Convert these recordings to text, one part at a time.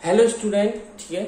Hello student, ठीक है।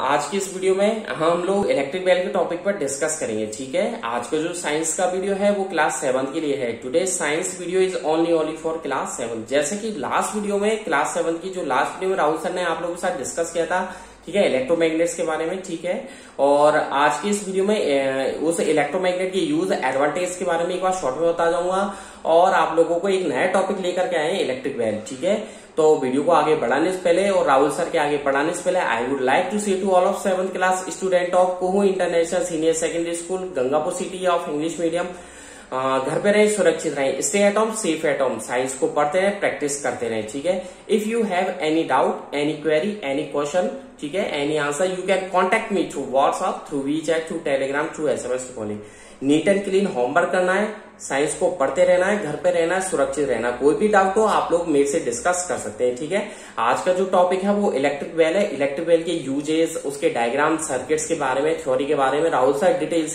आज की इस वीडियो में हम लोग इलेक्ट्रिक बेल के टॉपिक पर डिस्कस करेंगे, ठीक है। आज का जो साइंस का वीडियो है वो क्लास 7 के लिए है। Today science video is only for class 7। जैसे कि लास्ट वीडियो में क्लास 7 की जो लास्ट वीडियो में राहुल सर ने आप लोगों के साथ डिस्कस किया था, ठीक है, इलेक्ट्रोमैग्नेट्स के बारे में, ठीक है। और आज की इस वीडियो में उस इलेक्ट्रोमैग्नेट के यूज एडवांटेज के बारे में एक बार शॉर्ट में बता जाऊंगा और आप लोगों को एक नया टॉपिक लेकर के आए हैं, इलेक्ट्रिक बेल, ठीक है। तो वीडियो को आगे बढ़ाने से पहले और राहुल सर के आगे बढ़ाने से पहले I would like to say to all of 7th class student of कोहू international senior secondary school, Gangapur city of English medium, घर पे रहे, सुरक्षित रहे, stay at home, safe at home, science को पढ़ते रहे, प्रैक्टिस करते रहे, ठीक है। If you have any doubt, any query, any question, ठीक है, any answer, you can contact me through WhatsApp, through WeChat, through Telegram, through SMS calling. Neat and clean homework करना है, साइंस को पढ़ते रहना है, घर पे रहना है, सुरक्षित रहना। कोई भी डाउट हो आप लोग मेरे से डिस्कस कर सकते हैं, ठीक है। आज का जो टॉपिक है वो इलेक्ट्रिक बेल है। इलेक्ट्रिक बेल के यूजेस, उसके डायग्राम, सर्किट्स के बारे में, थ्योरी के बारे में राहुल सर डिटेल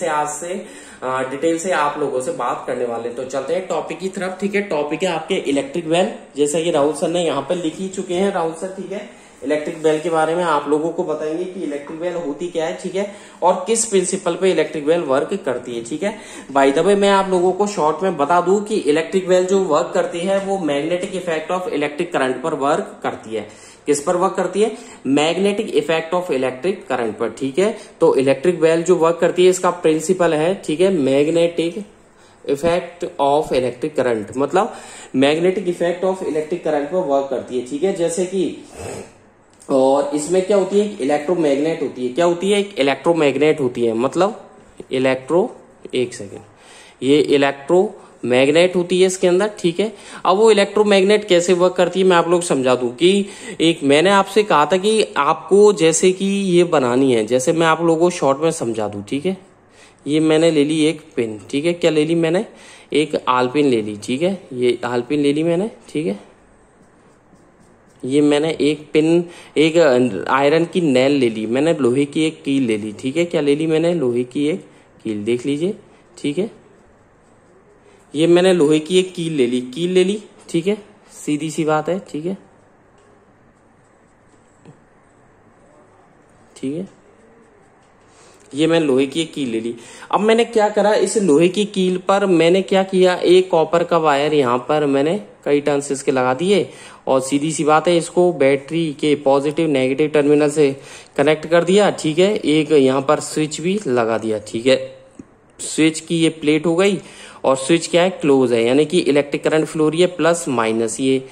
से आप लोगों से बात करने वाले। तो चलते हैं टॉपिक की तरफ, ठीक है। टॉपिक है आपके इलेक्ट्रिक बेल, जैसा कि राहुल सर ने यहाँ पे लिख ही चुके हैं राहुल सर, ठीक है। इलेक्ट्रिक बेल के बारे में आप लोगों को बताएंगे कि इलेक्ट्रिक बेल होती क्या है, ठीक है, और किस प्रिंसिपल पे इलेक्ट्रिक बेल वर्क करती है, ठीक है। बाय द वे मैं आप लोगों को शॉर्ट में बता दूं कि इलेक्ट्रिक बेल जो वर्क करती है वो magnetic effect of electric current पर वर्क करती है। किस पर वर्क करती है? Magnetic effect of electric current पर, ठीक है। तो इलेक्ट्रिक बेल जो वर्क करती है इसका प्रिंसिपल है, ठीक है, magnetic effect of electric current, मतलब magnetic effect of electric current पर वर्क करती है, ठीक है। जैसे कि और इसमें क्या होती है, एक इलेक्ट्रोमैग्नेट होती है। क्या होती है? एक इलेक्ट्रोमैग्नेट होती है, मतलब ये इलेक्ट्रोमैग्नेट होती है इसके अंदर, ठीक है। अब वो इलेक्ट्रोमैग्नेट कैसे वर्क करती है मैं आप लोग समझा दूं कि मैंने आपसे कहा था कि आपको जैसे कि ये बनानी है, जैसे मैं आप लोगों को शॉर्ट में समझा दूं, ठीक है। ये मैंने ले ली एक पिन, ठीक है। क्या ले ली मैंने? एक आलपिन ले ली, ठीक है। ये आलपिन ले ली मैंने, ठीक है। ये मैंने एक पिन, एक आयरन की नेल ले ली मैंने, लोहे की एक कील ले ली, ठीक है। क्या ले ली मैंने? लोहे की एक कील, देख लीजिए, ठीक है। ये मैंने लोहे की एक कील ले ली, ठीक है। सीधी सी बात है, ठीक है, ठीक है। ये मैंने लोहे की एक कील ले ली। अब मैंने क्या करा, इस लोहे की कील पर मैंने क्या किया, एक कॉपर का वायर यहाँ पर मैंने कई टर्न्स इसके लगा दिए और सीधी सी बात है इसको बैटरी के पॉजिटिव नेगेटिव टर्मिनल से कनेक्ट कर दिया, ठीक है। एक यहाँ पर स्विच भी लगा दिया, ठीक है। स्विच की ये प्लेट हो गई और स्विच क्या है, क्लोज है, यानी कि इलेक्ट्रिक करंट फ्लो रही है प्लस माइनस। ये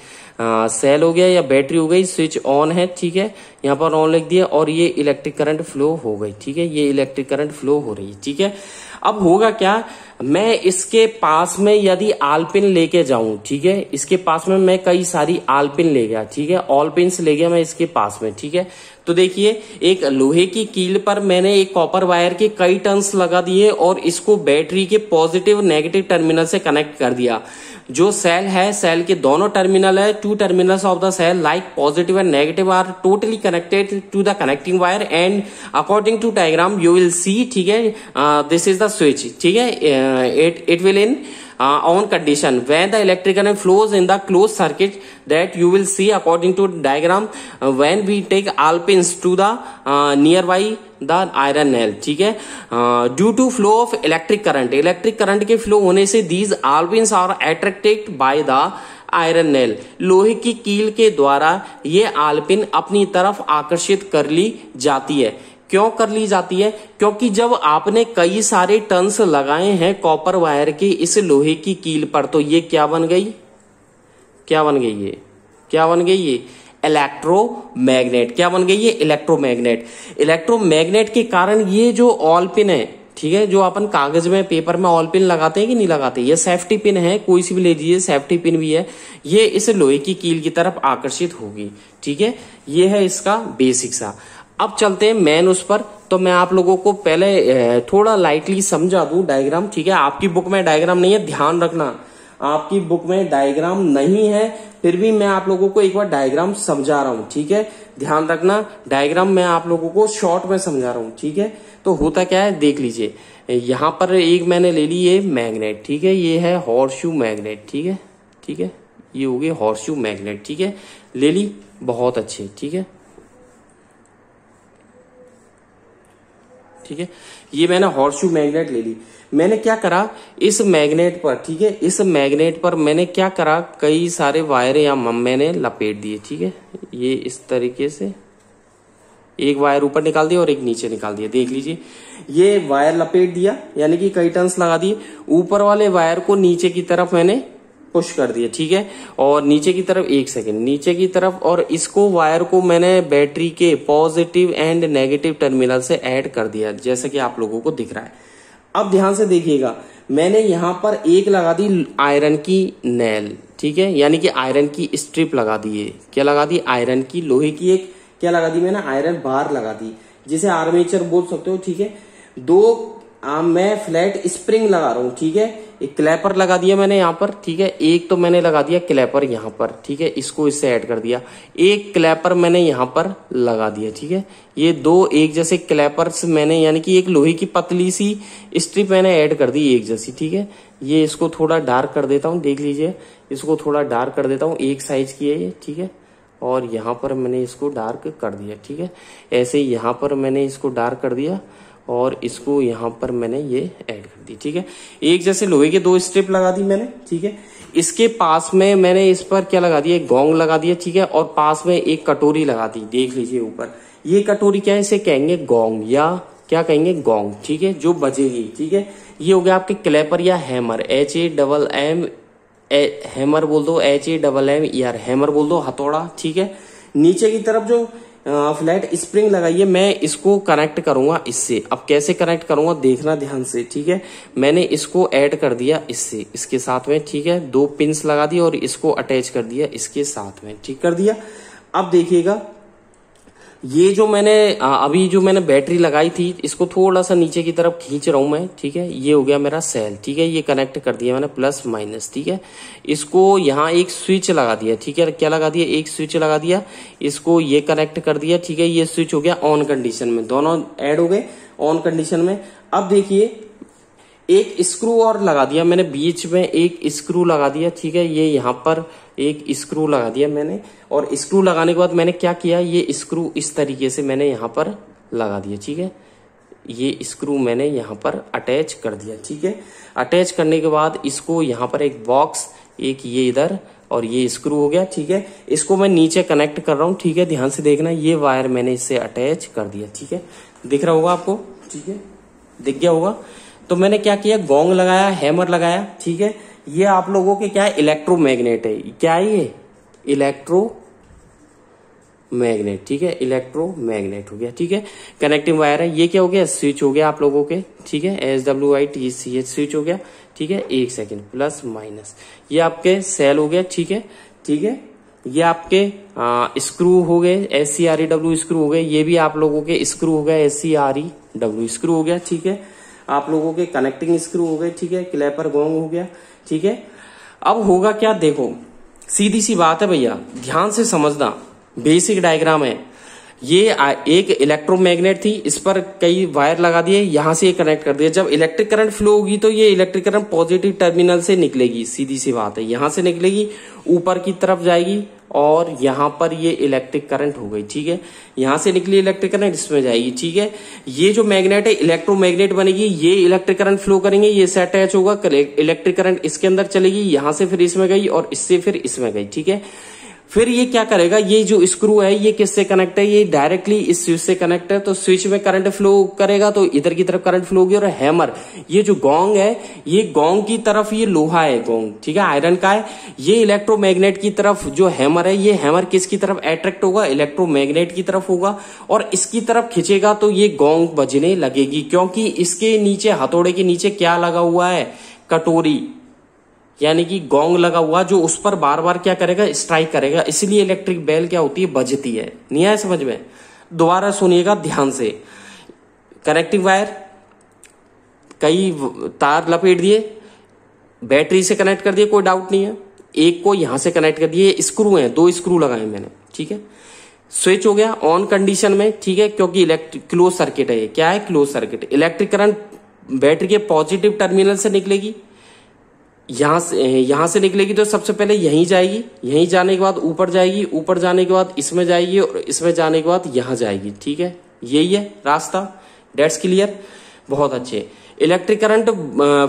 सेल हो गया या बैटरी हो गई, स्विच ऑन है, ठीक है, यहाँ पर ऑन लिख दिया और ये इलेक्ट्रिक करंट फ्लो हो गई, ठीक है। ये इलेक्ट्रिक करंट फ्लो हो रही है, ठीक है। अब होगा क्या, मैं इसके पास में यदि आलपिन लेके जाऊं, ठीक है, इसके पास में मैं कई सारी आलपिन ले गया, ठीक है, ऑल पिन्स ले गया मैं इसके पास में, ठीक है। तो देखिए एक लोहे की कील पर मैंने एक कॉपर वायर के कई टर्न्स लगा दिए और इसको बैटरी के पॉजिटिव नेगेटिव टर्मिनल से कनेक्ट कर दिया। जो सेल है, सेल के दोनों टर्मिनल है, 2 terminals of the cell like positive and negative are totally connected to the connecting wire and according to diagram you will see, ठीक है, दिस इज द स्विच, ठीक है। It will in on condition when the electric current flows in the closed circuit that you will see according to diagram when we take all pins to the nearby the iron nail, ठीक है। due to flow of electric current के flow होने से these all pins are attracted by the iron nail, लोहे की कील के द्वारा ये आलपिन अपनी तरफ आकर्षित कर ली जाती है। क्यों कर ली जाती है? क्योंकि जब आपने कई सारे टर्न्स लगाए हैं कॉपर वायर के इस लोहे की कील पर, तो ये क्या बन गई, ये इलेक्ट्रोमैग्नेट। क्या बन गई ये? इलेक्ट्रोमैग्नेट। इलेक्ट्रोमैग्नेट के कारण ये जो ऑल पिन है, ठीक है, जो अपन कागज में पेपर में ऑल पिन लगाते हैं कि नहीं लगाते, ये सेफ्टी पिन है, कोई सी भी ले लीजिए, सेफ्टी पिन भी है, ये इस लोहे की कील की तरफ आकर्षित होगी, ठीक है। ये है इसका बेसिक सा। अब चलते हैं मेन उस पर। तो मैं आप लोगों को पहले थोड़ा लाइटली समझा दूं डायग्राम, ठीक है। आपकी बुक में डायग्राम नहीं है, ध्यान रखना, आपकी बुक में डायग्राम नहीं है, फिर भी मैं आप लोगों को एक बार डायग्राम समझा रहा हूं, ठीक है। ध्यान रखना, डायग्राम मैं आप लोगों को शॉर्ट में समझा रहा हूं, ठीक है। तो होता क्या है देख लीजिए, यहां पर एक मैंने ले ली ये मैग्नेट, ठीक है, ये है हॉर्सशू मैग्नेट, ठीक है, ठीक है, ये हो गई हॉर्सशू मैग्नेट, ठीक है, ले ली, बहुत अच्छे, ठीक है। ठीक है। ये मैंने हॉर्सशू मैग्नेट ले ली। मैंने क्या करा इस मैग्नेट पर, ठीक है, इस मैग्नेट पर मैंने क्या करा, कई सारे वायर या मैंने लपेट दिए, ठीक है। ये इस तरीके से एक वायर ऊपर निकाल दिया और एक नीचे निकाल दिया, देख लीजिए। ये वायर लपेट दिया यानी कि कई टर्न्स लगा दिए। ऊपर वाले वायर को नीचे की तरफ मैंने पुश कर दिया, ठीक है। और नीचे की तरफ, एक सेकेंड, नीचे की तरफ, और इसको वायर को मैंने बैटरी के पॉजिटिव एंड नेगेटिव टर्मिनल से ऐड कर दिया, जैसा कि आप लोगों को दिख रहा है। अब ध्यान से देखिएगा, मैंने यहां पर एक लगा दी आयरन की नेल, ठीक है, यानी कि आयरन की स्ट्रिप लगा दी है। क्या लगा दी? आयरन की, लोहे की एक क्या लगा दी मैंने, आयरन बार लगा दी, जिसे आर्मेचर बोल सकते हो, ठीक है। दो मैं फ्लैट स्प्रिंग लगा रहा हूं, ठीक है। एक क्लैपर लगा दिया मैंने यहाँ पर, ठीक है। एक तो मैंने लगा दिया क्लैपर यहाँ पर, ठीक है, इसको इससे ऐड कर दिया। एक क्लैपर मैंने यहाँ पर लगा दिया, ठीक है। ये दो एक जैसे क्लैपर्स मैंने, यानी कि एक लोहे की पतली सी स्ट्रिप मैंने ऐड कर दी एक जैसी, ठीक है। ये इसको थोड़ा डार्क कर देता हूँ, देख लीजिए, इसको थोड़ा डार्क कर देता हूँ, एक साइज की है ये, ठीक है। और यहाँ पर मैंने इसको डार्क कर दिया, ठीक है। ऐसे ही यहाँ पर मैंने इसको डार्क कर दिया और इसको यहाँ पर मैंने ये ऐड कर दी, ठीक है। एक जैसे लोहे के दो स्ट्रिप लगा दी मैंने, ठीक है। इसके पास में मैंने इस पर क्या लगा दिया, एक गोंग लगा दिया, ठीक है। और पास में एक कटोरी लगा दी, देख लीजिए ऊपर। ये कटोरी क्या है, इसे कहेंगे गोंग, या क्या कहेंगे, गोंग, ठीक है, जो बजेगी, ठीक है। ये हो गया आपके क्लैपर या हैमर, HAMM, हैमर बोल दो, HAMM, हैमर बोल दो, हथौड़ा, ठीक है। नीचे की तरफ जो फ्लैट स्प्रिंग लगाइए, मैं इसको कनेक्ट करूंगा इससे। अब कैसे कनेक्ट करूंगा देखना ध्यान से, ठीक है। मैंने इसको ऐड कर दिया इससे, इसके साथ में, ठीक है। दो पिंस लगा दिए और इसको अटैच कर दिया इसके साथ में, ठीक कर दिया। अब देखिएगा, ये जो मैंने अभी जो मैंने बैटरी लगाई थी, इसको थोड़ा सा नीचे की तरफ खींच रहा हूं मैं, ठीक है। ये हो गया मेरा सेल, ठीक है। ये कनेक्ट कर दिया मैंने प्लस माइनस, ठीक है। इसको यहाँ एक स्विच लगा दिया, ठीक है। क्या लगा दिया? एक स्विच लगा दिया। इसको ये कनेक्ट कर दिया, ठीक है। ये स्विच हो गया ऑन कंडीशन में, दोनों ऐड हो गए ऑन कंडीशन में। अब देखिए, एक स्क्रू और लगा दिया मैंने, बीच में एक स्क्रू लगा दिया, ठीक है। ये यहाँ पर एक स्क्रू लगा दिया मैंने, और स्क्रू लगाने के बाद मैंने क्या किया, ये स्क्रू इस तरीके से मैंने यहाँ पर लगा दिया, ठीक है। ये स्क्रू मैंने यहाँ पर अटैच कर दिया, ठीक है। अटैच करने के बाद इसको यहाँ पर एक बॉक्स, एक ये इधर, और ये स्क्रू हो गया, ठीक है। इसको मैं नीचे कनेक्ट कर रहा हूँ, ठीक है। ध्यान से देखना, ये वायर मैंने इससे अटैच कर दिया, ठीक है। दिख रहा होगा आपको, ठीक है, दिख गया होगा। तो मैंने क्या किया, गोंग लगाया, हैमर लगाया, ठीक है। ये आप लोगों के क्या है, इलेक्ट्रोमैग्नेट है। क्या है ये? इलेक्ट्रोमैग्नेट, ठीक है। इलेक्ट्रोमैग्नेट हो गया, ठीक है। कनेक्टिंग वायर है। ये क्या हो गया, स्विच हो गया आप लोगों के, ठीक है। SWITCH स्विच हो गया, ठीक है। एक सेकेंड, प्लस माइनस, ये आपके सेल हो गया, ठीक है, ठीक है। ये आपके स्क्रू हो गए, SCREW स्क्रू हो गए। ये भी आप लोगों के स्क्रू हो गए, SCREW स्क्रू हो गया, ठीक है। आप लोगों के कनेक्टिंग स्क्रू हो गए, ठीक है। क्लैपर गोंग हो गया, ठीक है। अब होगा क्या, देखो, सीधी सी बात है भैया, ध्यान से समझना, बेसिक डायग्राम है। ये एक इलेक्ट्रोमैग्नेट थी, इस पर कई वायर लगा दिए, यहां से ये कनेक्ट कर दिया। जब इलेक्ट्रिक करंट फ्लो होगी तो ये इलेक्ट्रिक करंट पॉजिटिव टर्मिनल से निकलेगी, सीधी सी बात है। यहां से निकलेगी, ऊपर की तरफ जाएगी, और यहां पर ये इलेक्ट्रिक करंट हो गई, ठीक है। यहां से निकली इलेक्ट्रिक करंट इसमें जाएगी, ठीक है। ये जो मैग्नेट है, इलेक्ट्रोमैग्नेट बनेगी, ये इलेक्ट्रिक करंट फ्लो करेंगे, ये से अटैच होगा, इलेक्ट्रिक करंट इसके अंदर चलेगी, यहां से फिर इसमें गई, और इससे फिर इसमें गई, ठीक है। फिर ये क्या करेगा, ये जो स्क्रू है ये किससे कनेक्ट है, ये डायरेक्टली इस स्विच से कनेक्ट है, तो स्विच में करंट फ्लो करेगा तो इधर की तरफ करंट फ्लो होगी। और हैमर, ये जो गोंग है, ये गोंग की तरफ, ये लोहा है गोंग, ठीक है, आयरन का है। ये इलेक्ट्रोमैग्नेट की तरफ जो हैमर है, ये हैमर किसकी तरफ अट्रैक्ट होगा, इलेक्ट्रोमैग्नेट की तरफ होगा, और इसकी तरफ खींचेगा तो ये गोंग बजने लगेगी, क्योंकि इसके नीचे, हथौड़े के नीचे क्या लगा हुआ है, कटोरी, यानी कि गोंग लगा हुआ, जो उस पर बार बार क्या करेगा, स्ट्राइक करेगा। इसलिए इलेक्ट्रिक बेल क्या होती है, बजती है। नहीं आया समझ में? दोबारा सुनिएगा ध्यान से। कनेक्टिंग वायर, कई तार लपेट दिए, बैटरी से कनेक्ट कर दिए, कोई डाउट नहीं है। एक को यहां से कनेक्ट कर दिए, स्क्रू है, दो स्क्रू लगाए मैंने, ठीक है। स्विच हो गया ऑन कंडीशन में, ठीक है, क्योंकि इलेक्ट्रिक क्लोज सर्किट है। ये क्या है, close circuit. Electric current battery के पॉजिटिव टर्मिनल से निकलेगी, यहां से निकलेगी तो सबसे पहले यहीं जाएगी, यहीं जाने के बाद ऊपर जाएगी, ऊपर जाने के बाद इसमें जाएगी, और इसमें जाने के बाद यहां जाएगी, ठीक है। यही है रास्ता, डेट्स क्लियर, बहुत अच्छे। इलेक्ट्रिक करंट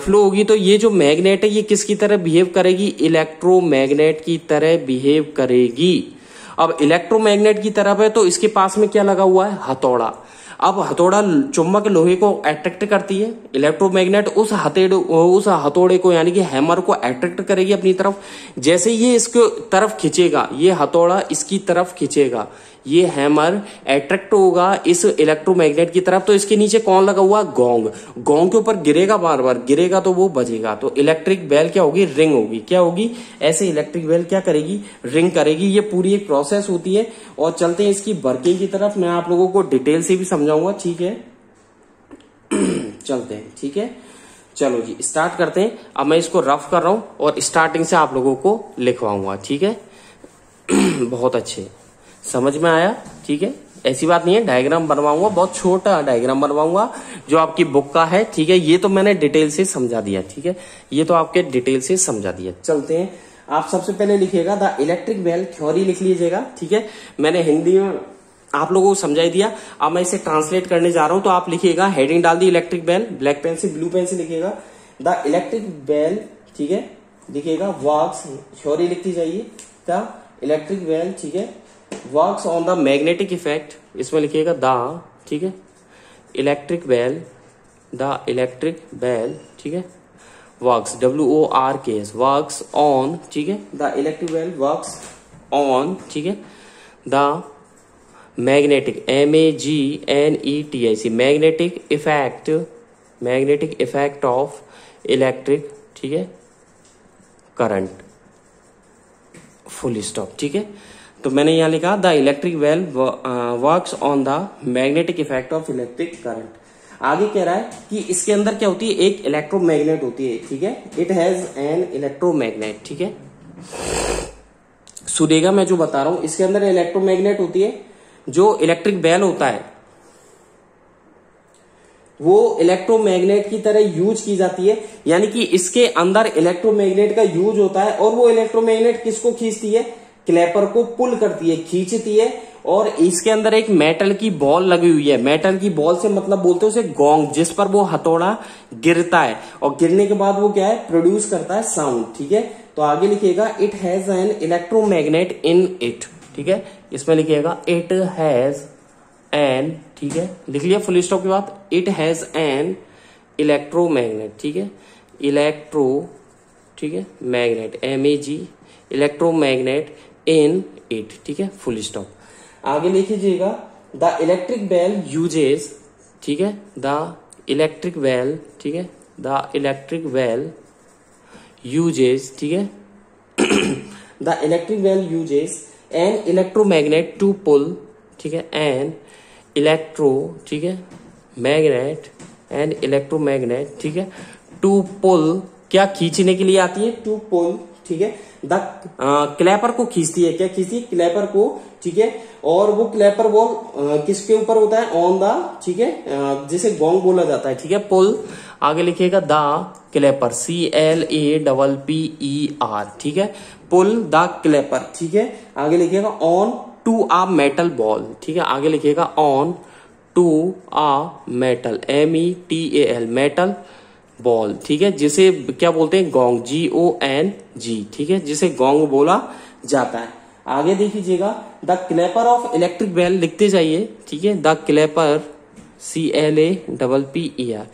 फ्लो होगी तो ये जो मैग्नेट है ये किसकी तरह बिहेव करेगी, इलेक्ट्रोमैग्नेट की तरह बिहेव करेगी। अब इलेक्ट्रोमैग्नेट की तरफ है तो इसके पास में क्या लगा हुआ है, हथौड़ा। अब हथौड़ा चुंबक लोहे को अट्रैक्ट करती है, इलेक्ट्रोमैग्नेट उस हथौड़े को यानी कि हैमर को अट्रैक्ट करेगी अपनी तरफ। जैसे ये इसको तरफ खींचेगा, ये हथौड़ा इसकी तरफ खींचेगा, ये हैमर अट्रैक्ट होगा इस इलेक्ट्रोमैग्नेट की तरफ। तो इसके नीचे कौन लगा हुआ, गोंग। गोंग के ऊपर गिरेगा, बार बार गिरेगा तो वो बजेगा। तो इलेक्ट्रिक बेल क्या होगी, रिंग होगी। क्या होगी, ऐसे इलेक्ट्रिक बेल क्या करेगी, रिंग करेगी। ये पूरी एक प्रोसेस होती है। और चलते हैं इसकी वर्किंग की तरफ, मैं आप लोगों को डिटेल से भी समझाऊंगा, ठीक है। चलते हैं, ठीक है। चलो जी स्टार्ट करते हैं। अब मैं इसको रफ कर रहा हूं और स्टार्टिंग से आप लोगों को लिखवाऊंगा, ठीक है। बहुत अच्छे, समझ में आया, ठीक है। ऐसी बात नहीं है, डायग्राम बनवाऊंगा, बहुत छोटा डायग्राम बनवाऊंगा जो आपकी बुक का है, ठीक है। ये तो मैंने डिटेल से समझा दिया, ठीक है। ये तो आपके डिटेल से समझा दिया। चलते हैं, आप सबसे पहले लिखिएगा द इलेक्ट्रिक बेल थ्योरी लिख लीजिएगा, ठीक है। मैंने हिंदी में आप लोगों को समझाई दिया, अब मैं इसे ट्रांसलेट करने जा रहा हूं। तो आप लिखिएगा, हेडिंग डाल दी इलेक्ट्रिक बेल, ब्लैक पेन से ब्लू पेन से लिखिएगा द इलेक्ट्रिक बेल, ठीक है। लिखिएगा वर्क्स, थ्योरी लिखती जाइए, द इलेक्ट्रिक बेल, ठीक है, works on the magnetic effect, इसमें लिखिएगा द, ठीक है, electric bell, the electric bell, ठीक है, वर्क्स, WORKS, वर्क्स ऑन, ठीक है, the electric bell works on, ठीक है, the magnetic, MAGNETIC, magnetic effect of electric, ठीक है, करंट, फुल स्टॉप, ठीक है। तो मैंने यहां लिखा the electric bell works on the magnetic effect of electric current. आगे कह रहा है कि इसके अंदर क्या होती है, एक इलेक्ट्रोमैग्नेट होती है, ठीक है। इट हैज एन इलेक्ट्रोमैग्नेट, ठीक है। सुनेगा मैं जो बता रहा हूं, इसके अंदर इलेक्ट्रोमैग्नेट होती है। जो इलेक्ट्रिक बेल होता है वो इलेक्ट्रोमैग्नेट की तरह यूज की जाती है, यानी कि इसके अंदर इलेक्ट्रोमैग्नेट का यूज होता है। और वो इलेक्ट्रोमैग्नेट किसको खींचती है, क्लैपर को पुल करती है, खींचती है। और इसके अंदर एक मेटल की बॉल लगी हुई है। मेटल की बॉल से मतलब बोलते हैं उसे गोंग, जिस पर वो हथौड़ा गिरता है और गिरने के बाद वो क्या है, प्रोड्यूस करता है साउंड, ठीक है। तो आगे लिखिएगा it has an electromagnet in it, ठीक है। इसमें लिखिएगा इट हैज एन, ठीक है, लिख लिया फुल स्टॉप के बाद, इट हैज एन इलेक्ट्रोमैग्नेट, ठीक है, इलेक्ट्रो, ठीक है, magnet, MAG, electromagnet in it, ठीक है, फुल स्टॉप। आगे लिखिएगा द इलेक्ट्रिक बेल यूजेस, ठीक है, द इलेक्ट्रिक बेल, ठीक है, द इलेक्ट्रिक बेल यूजेस, ठीक है, the electric bell uses an electromagnet to pull, ठीक है, एन इलेक्ट्रो, ठीक है, मैग्नेट, एन इलेक्ट्रोमैग्नेट, ठीक है, टू पुल, क्या खींचने के लिए आती है, टू पुल, ठीक है, द क्लैपर को खींचती है, क्या खींचती है, क्लैपर को, ठीक है। और वो क्लैपर बॉल किसके ऊपर होता है, ऑन द, ठीक है, जिसे गोंग बोला जाता है, ठीक है, पुल। आगे लिखिएगा द क्लैपर, CLAPPER, ठीक है, पुल द क्लैपर, ठीक है। आगे लिखिएगा on to a metal ball, ठीक है। आगे लिखिएगा on to a metal, METAL, metal ball, ठीक है, जिसे क्या बोलते हैं, गोंग, GONG, ठीक है, जिसे गोंग बोला जाता है। आगे देखिएगा the clapper of electric bell, लिखते जाइए, ठीक है, the clapper, CLAPPER,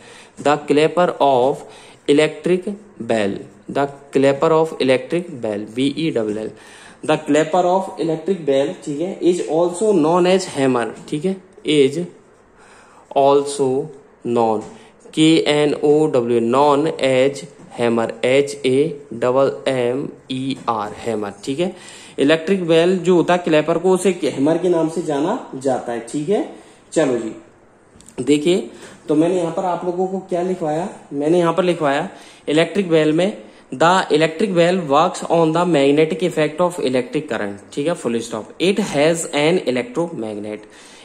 the clapper of electric bell, the clapper of electric bell, BELL, the clapper of electric bell, ठीक है, is also known as hammer, ठीक है, is also known, KNOW, known as hammer, HAMMER, hammer, ठीक है। Electric bell जो होता है Clapper को, उसे हैमर के नाम से जाना जाता है, ठीक है। चलो जी देखिए, तो मैंने यहां पर आप लोगों को क्या लिखवाया, मैंने यहां पर लिखवाया इलेक्ट्रिक बेल में the electric bell works on the magnetic effect of electric current, ठीक है, full stop. It has an electromagnet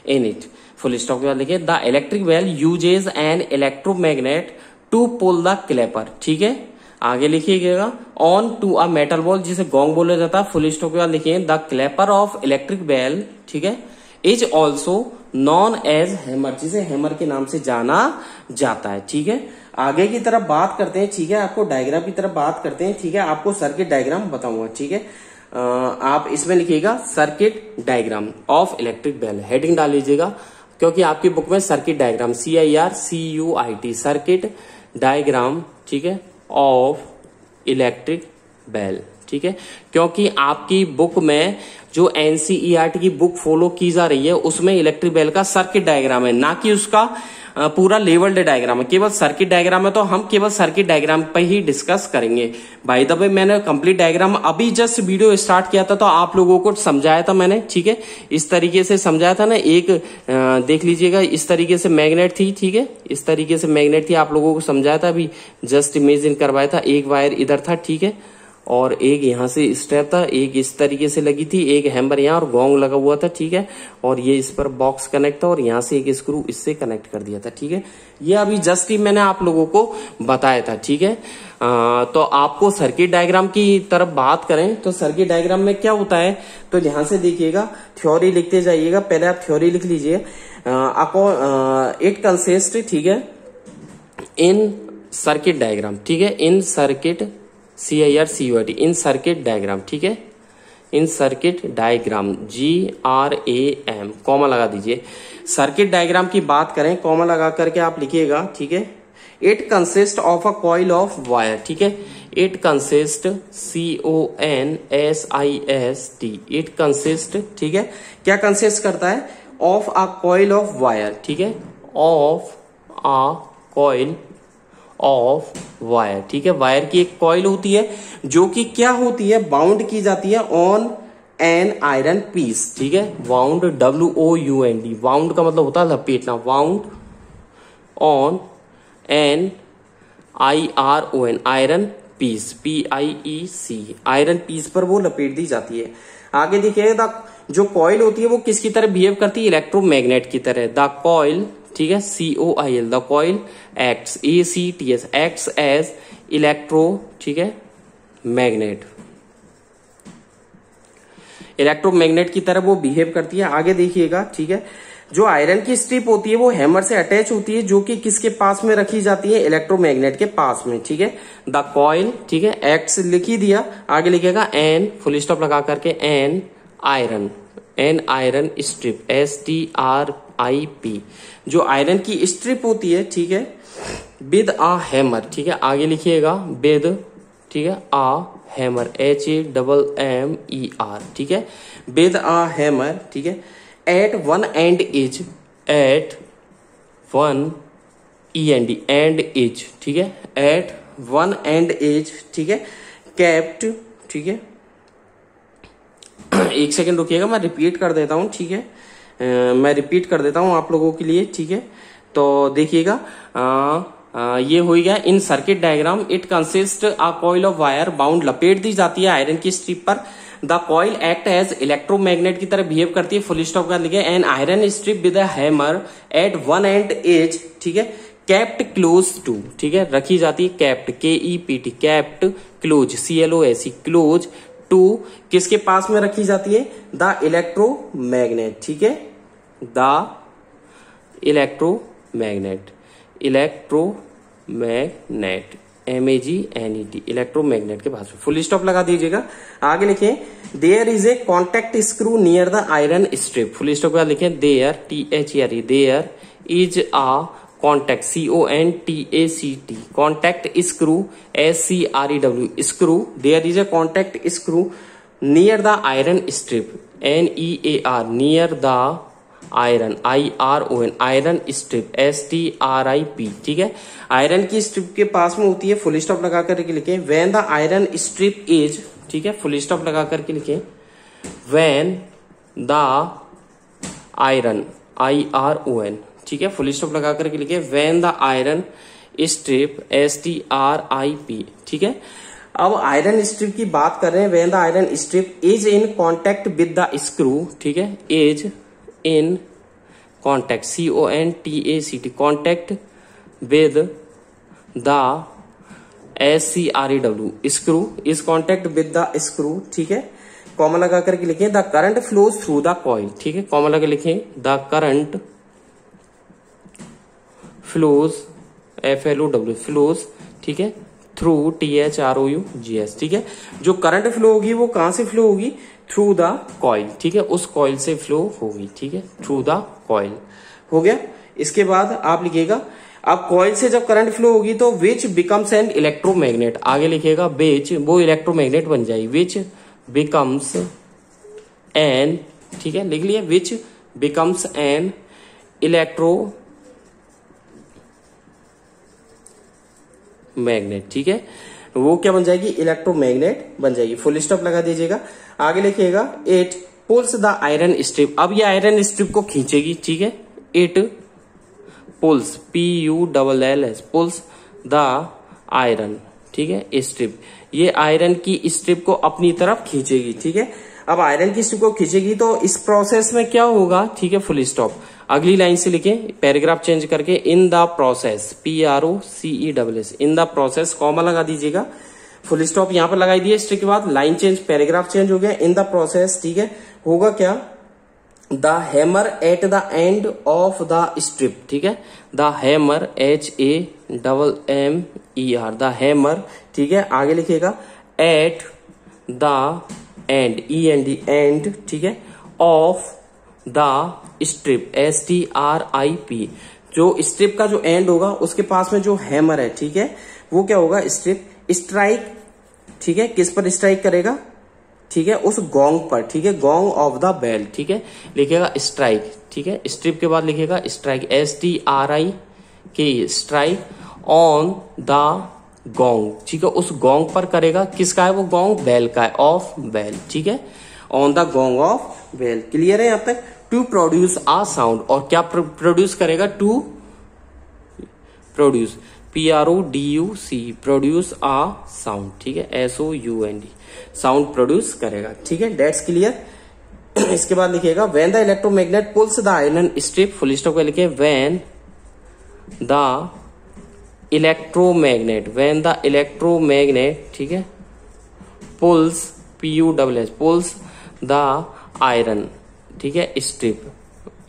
in it, full stop के बाद लिखिए the electric bell uses an electromagnet to pull the clapper, ठीक है। आगे लिखिएगा on to a metal ball, जिसे गोंग बोला जाता है, फुल स्टॉप के बाद लिखिए the clapper of electric bell, ठीक है, is also known as hammer, जिसे हैमर के नाम से जाना जाता है। ठीक है, आगे की तरफ बात करते हैं। ठीक है, आपको डायग्राम की तरफ बात करते हैं। ठीक है, आपको सर्किट डायग्राम बताऊंगा। ठीक है, आप इसमें लिखिएगा circuit diagram of electric bell, heading डाल लीजिएगा, क्योंकि आपकी बुक में circuit diagram CIRCUIT circuit diagram, ठीक है, ऑफ इलेक्ट्रिक बेल। ठीक है, क्योंकि आपकी बुक में जो NCERT की बुक फॉलो की जा रही है उसमें इलेक्ट्रिक बेल का सर्किट डायग्राम है, ना कि उसका पूरा लेवल्ड डायग्राम है। केवल सर्किट डायग्राम है तो हम केवल सर्किट डायग्राम पे ही डिस्कस करेंगे। बाय द वे, मैंने कंप्लीट डायग्राम अभी जस्ट वीडियो स्टार्ट किया था तो आप लोगों को समझाया था मैंने। ठीक है, इस तरीके से समझाया था ना। एक देख लीजिएगा, इस तरीके से मैग्नेट थी। ठीक है, इस तरीके से मैग्नेट थी, आप लोगों को समझाया था, अभी जस्ट इमेजिन करवाया था। एक वायर इधर था, ठीक है, और एक यहां से स्ट्रैप था, एक इस तरीके से लगी थी, एक हैमर यहां और गोंग लगा हुआ था। ठीक है, और ये इस पर बॉक्स कनेक्ट था और यहां से एक स्क्रू इससे कनेक्ट कर दिया था। ठीक है, ये अभी जस्ट ही मैंने आप लोगों को बताया था। ठीक है, तो आपको सर्किट डायग्राम की तरफ बात करें तो सर्किट डायग्राम में क्या होता है, तो ध्यान से देखिएगा, थ्योरी लिखते जाइएगा। पहले आप थ्योरी लिख लीजिए। इट कंसिस्ट, ठीक है, इन सर्किट डायग्राम, ठीक है, इन सर्किट CIRCUIT, इन सर्किट डायग्राम। ठीक है, इन सर्किट डायग्राम GRAM, कॉमा लगा दीजिए। सर्किट डायग्राम की बात करें, कॉमा लगा करके आप लिखिएगा। ठीक है, it consist of a coil of wire. ठीक है, it consist CONSIST, it consist, ठीक है, क्या कंसिस्ट करता है, of a coil of wire. ठीक है, of a coil of wire. ठीक है, वायर की एक कॉइल होती है जो कि क्या होती है, बाउंड की जाती है ऑन एन आयरन पीस। ठीक है, वाउंड, WOUND, वाउंड का मतलब होता है लपेटना, wound on an IRON, iron piece, PIEC, iron piece पर वो लपेट दी जाती है। आगे देखिएगा, जो कॉइल होती है वो किसकी तरह बिहेव करती है, इलेक्ट्रोमैग्नेट की तरह। द कॉइल, ठीक है, COIL, the coil acts, ACTS, acts as electro, ठीक है, मैग्नेट, इलेक्ट्रोमैग्नेट की तरह वो बिहेव करती है। आगे देखिएगा, ठीक है, जो आयरन की स्ट्रिप होती है वो हैमर से अटैच होती है, जो कि किसके पास में रखी जाती है, इलेक्ट्रोमैग्नेट के पास में। ठीक है, द कॉइल, ठीक है, एक्ट्स लिख ही दिया, आगे लिखेगा एन, फुल स्टॉप लगा करके, an iron, N iron strip, STRIP, जो आयरन की स्ट्रिप होती है। ठीक है, विद आ हैमर। ठीक है, आगे लिखिएगा विद, ठीक है, आ हैमर, HAMMER। ठीक है, विद आ हैमर। ठीक है, at one end is, at one END, end is, ठीक है, एट वन एंड इज, ठीक है, कैप्ट। ठीक है, एक सेकंड रुकिएगा, मैं रिपीट कर देता हूं। ठीक है, मैं रिपीट कर देता हूं आप लोगों के लिए। ठीक है, तो देखिएगा, ये हो गया in circuit diagram. It consist a coil of wire bound, लपेट दी जाती है आयरन की स्ट्रिप पर। The coil act as electromagnet की तरह बिहेव करती है, फुल स्टॉप कर लिखे, an iron strip with a hammer at one end as, ठीक है, कैप्ट क्लोज टू, ठीक है, रखी जाती है, kept, KEPT, kept close, CLOSE, close to, किसके पास में रखी जाती है, द इलेक्ट्रोमैग्नेट। ठीक है, the electromagnet, electromagnet, MAGNET, electromagnet के पास में, फुल स्टॉप लगा दीजिएगा। आगे लिखें, there is a contact screw near the iron strip, full stop लगा लिखें, there, THERE, there is a contact, CONTACT, contact screw, SCREW, screw, there is a contact screw near the iron strip, NEAR, near the iron, IRON, iron strip, STRIP। ठीक है, iron की strip के पास में होती है, फुल स्टॉप लगा करके लिखें, when the iron strip is, ठीक है, फुल स्टॉप लगा करके लिखें, व्हेन द आयरन, IRON, ठीक है, फुल स्टॉप लगा करके लिखे, when the iron strip, STRIP। ठीक है, अब आयरन स्ट्रिप की बात कर रहे हैं, when the iron strip is in contact with the screw, ठीक है, is in contact, CONTACT, contact with the SCREW, screw, is contact with the screw. ठीक है, कॉमा लगा करके लिखें the current flows through the coil, ठीक है, comma लगा लिखें the current flows FLOW flows, ठीक है, थ्रू THROUGS, ठीक है। जो करंट फ्लो होगी वो कहां से फ्लो होगी, थ्रू द कॉइल, ठीक है, उस कॉइल से फ्लो होगी, ठीक है, थ्रू द कॉइल। हो गया। इसके बाद आप लिखिएगा अब कॉइल से जब करंट फ्लो होगी तो विच बिकम्स एन इलेक्ट्रोमैग्नेट, आगे लिखिएगा विच, वो इलेक्ट्रोमैग्नेट बन जाएगी, विच बिकम्स एन, ठीक है, लिख लिया, विच बिकम्स एन इलेक्ट्रोमैग्नेट, ठीक है, वो क्या बन जाएगी, इलेक्ट्रोमैग्नेट बन जाएगी। फुल स्टॉप लगा दीजिएगा। आगे लिखिएगा it pools the iron strip, अब ये आयरन स्ट्रिप को खींचेगी, ठीक है, it pools PULLS pools the iron, ठीक है, स्ट्रिप, ये आयरन की स्ट्रिप को अपनी तरफ खींचेगी, ठीक है। अब आयरन की स्ट्रिप को खींचेगी तो इस प्रोसेस में क्या होगा, ठीक है, फुल स्टॉप। अगली लाइन से लिखें पैराग्राफ चेंज करके in the process PROCESS in the process, comma लगा दीजिएगा, फुल स्टॉप यहां पर लगाई दिए, स्ट्रिक के बाद लाइन चेंज, पैराग्राफ चेंज हो गया, इन द प्रोसेस, ठीक है। होगा क्या, the hammer at the end of the strip, ठीक है, the hammer HAMMER the hammer, ठीक है। आगे लिखिएगा एट द एंड एंड, ठीक है, ऑफ द स्ट्रिप STRIP, जो स्ट्रिप का जो एंड होगा उसके पास में जो हैमर है, ठीक है, वो क्या होगा, स्ट्रिप स्ट्राइक, ठीक है, किस पर स्ट्राइक करेगा, ठीक है, उस गोंग पर, ठीक है, गोंग ऑफ द बेल, ठीक है, लिखेगा स्ट्राइक, ठीक है, स्ट्रिप के बाद लिखेगा strike STRIK strike on the gong, ठीक है, उस गोंग पर करेगा, किसका है वो गोंग, बेल का है, ऑफ बेल, ठीक है, on the gong off bell. Clear है यहाँ तक। टू प्रोड्यूस आ साउंड, और क्या प्रोड्यूस करेगा, to produce PRODUC produce a sound, ठीक है, SOUND साउंड प्रोड्यूस करेगा, ठीक है, डेट्स क्लियर। इसके बाद लिखिएगा when the electromagnet pulls the iron strip, full stop पे लिखे व्हेन द इलेक्ट्रोमैग्नेट, ठीक है, pulls PULS pulls the iron, ठीक है, strip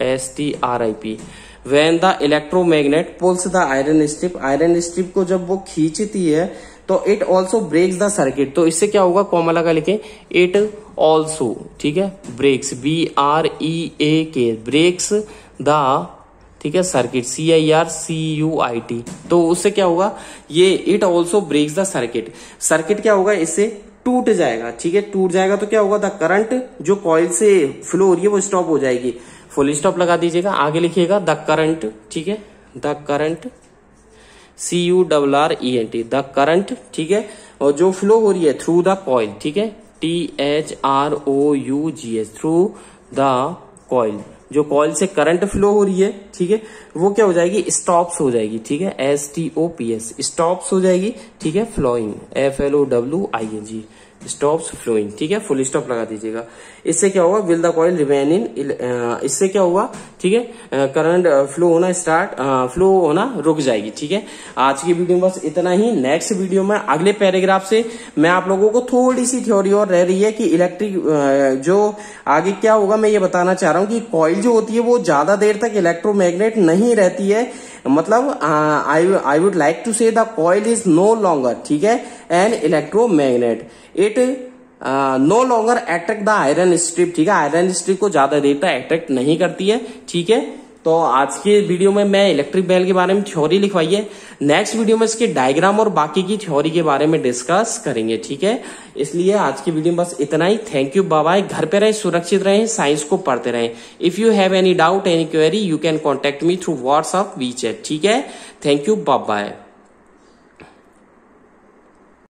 STRIP when the electromagnet pulls the iron strip, iron strip को जब वो खींचती है तो it also breaks the circuit, तो इससे क्या होगा, कॉमा लगा लिखे इट ऑल्सो, ठीक है, ब्रेक्स BREAK ब्रेक्स द, ठीक है, सर्किट CIRCUIT, तो उससे क्या होगा, ये it also breaks the circuit, circuit क्या होगा, इससे टूट जाएगा, ठीक है, टूट जाएगा तो क्या होगा, द करंट जो कॉइल से फ्लो हो रही है वो स्टॉप हो जाएगी, फुल स्टॉप लगा दीजिएगा। आगे लिखिएगा द करंट, ठीक है, the current CURRENT the current, ठीक है, और जो फ्लो हो रही है थ्रू द कॉइल, ठीक है, THROUGS थ्रू द कॉइल, जो कॉइल से करंट फ्लो हो रही है, ठीक है, वो क्या हो जाएगी, स्टॉप्स हो जाएगी, ठीक है, STOPS स्टॉप्स हो जाएगी, ठीक है, फ्लोइंग FLOWING स्टॉप्स फ्लोइंग, ठीक है, फुल स्टॉप लगा दीजिएगा। इससे क्या होगा, will the coil remain in, इससे क्या होगा, ठीक है, करंट फ्लो होना रुक जाएगी, ठीक है। आज की वीडियो में बस इतना ही। नेक्स्ट वीडियो में अगले पैराग्राफ से मैं आप लोगों को थोड़ी सी थ्योरी और रह रही है कि इलेक्ट्रिक जो आगे क्या होगा, मैं ये बताना चाह रहा हूँ कि कॉइल जो होती है वो ज्यादा देर तक इलेक्ट्रोमैग्नेट नहीं रहती है, मतलब I would like to say the coil is no longer, ठीक है, an electromagnet, it no longer attract the iron strip, ठीक है, आयरन स्ट्रिप को ज्यादा देर तक अट्रैक्ट नहीं करती है, ठीक है। तो आज के वीडियो में मैं इलेक्ट्रिक बेल के बारे में थ्योरी लिखवाई है, नेक्स्ट वीडियो में इसके डायग्राम और बाकी की थ्योरी के बारे में डिस्कस करेंगे, ठीक है। इसलिए आज की वीडियो में बस इतना ही। Thank you, bye bye. घर पे रहें, सुरक्षित रहें, साइंस को पढ़ते रहें। If you have any doubt, any query, you can contact me through WhatsApp, WeChat, ठीक है। Thank you, bye bye.